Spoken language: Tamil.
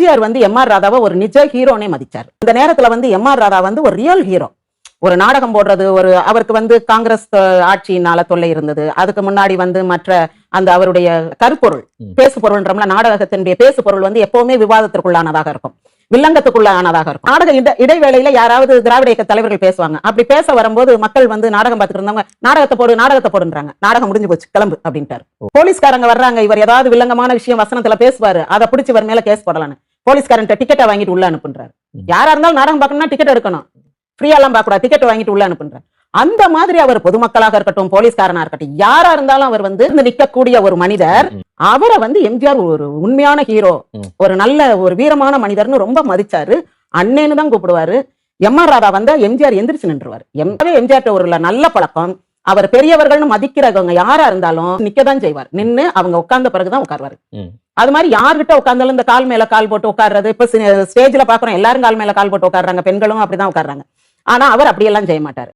எம்ஜிஆர் வந்து எம் ஆர் ராதாவை ஒரு நிஜ ஹீரோனே மதிச்சார். இந்த நேரத்துல வந்து எம் ஆர் ராதா வந்து ஒரு ரியல் ஹீரோ. ஒரு நாடகம் போடுறது, ஒரு அவருக்கு வந்து காங்கிரஸ் ஆட்சியினால தொல்லை இருந்தது. அதுக்கு முன்னாடி வந்து மற்ற அந்த அவருடைய கருப்பொருள், பேசு பொருள்ன்றோம்ல, நாடகத்தினுடைய பேசு பொருள் வந்து எப்பவுமே விவாதத்திற்குள்ளானதாக இருக்கும், வில்லங்கத்துக்குள்ளானதாக இருக்கும். நாடக இடைவேளையில யாராவது திராவிட இயக்க தலைவர்கள் பேசுவாங்க. அப்படி பேச வரும்போது மக்கள் வந்து நாடகம் பார்த்துட்டு இருந்தவங்க நாடகத்தை போடுன்றாங்க. நாடகம் முடிஞ்சு போச்சு, கிளம்பு அப்படின்ட்டாரு. போலீஸ்காரங்க வர்றாங்க, இவர் ஏதாவது வில்லங்கமான விஷயம் வசனத்துல பேசுவாரு, அதை பிடிச்சி இவர் மேல கேஸ் போடலான்னு போலீஸ்காரன் டிக்கெட்டை வாங்கிட்டு உள்ள அனுப்புன்றாரு. யாரா இருந்தாலும் நாடகம் பார்க்கணும்னா டிக்கெட் எடுக்கணும், ஃப்ரீயா எல்லாம் பார்க்க கூடாது, டிக்கெட் வாங்கிட்டு உள்ள அனுப்புன்றார். அந்த மாதிரி அவர் பொதுமக்களாக இருக்கட்டும், போலீஸ்காரனா இருக்கட்டும், யாரா இருந்தாலும் அவர் வந்து நிற்கக்கூடிய ஒரு மனிதர். அவரை வந்து எம்ஜிஆர் ஒரு உண்மையான ஹீரோ, ஒரு நல்ல ஒரு வீரமான மனிதர்னு ரொம்ப மதிச்சாரு. அண்ணேன்னு தான் கூப்பிடுவாரு. எம் ஆர் ராதா வந்தா எம்ஜிஆர் எந்திரிச்சு நின்றுவார். எம்ஜிஆர் ஒரு நல்ல பழக்கம், அவர் பெரியவர்கள்னு மதிக்கிறவங்க யாரா இருந்தாலும் நிக்கதான் செய்வார். நின்னு அவங்க உட்கார்ந்த பிறகுதான் உட்காருவாரு. அது மாதிரி யார்கிட்ட உட்கார்ந்தாலும் இந்த கால் மேல கால் போட்டு உட்கார்றது, இப்ப ஸ்டேஜ்ல பாக்குறோம் எல்லாரும் கால் மேல கால் போட்டு உட்கார்றாங்க, பெண்களும் அப்படிதான் உட்கார்றாங்க. ஆனா அவர் அப்படியெல்லாம் செய்ய மாட்டாரு.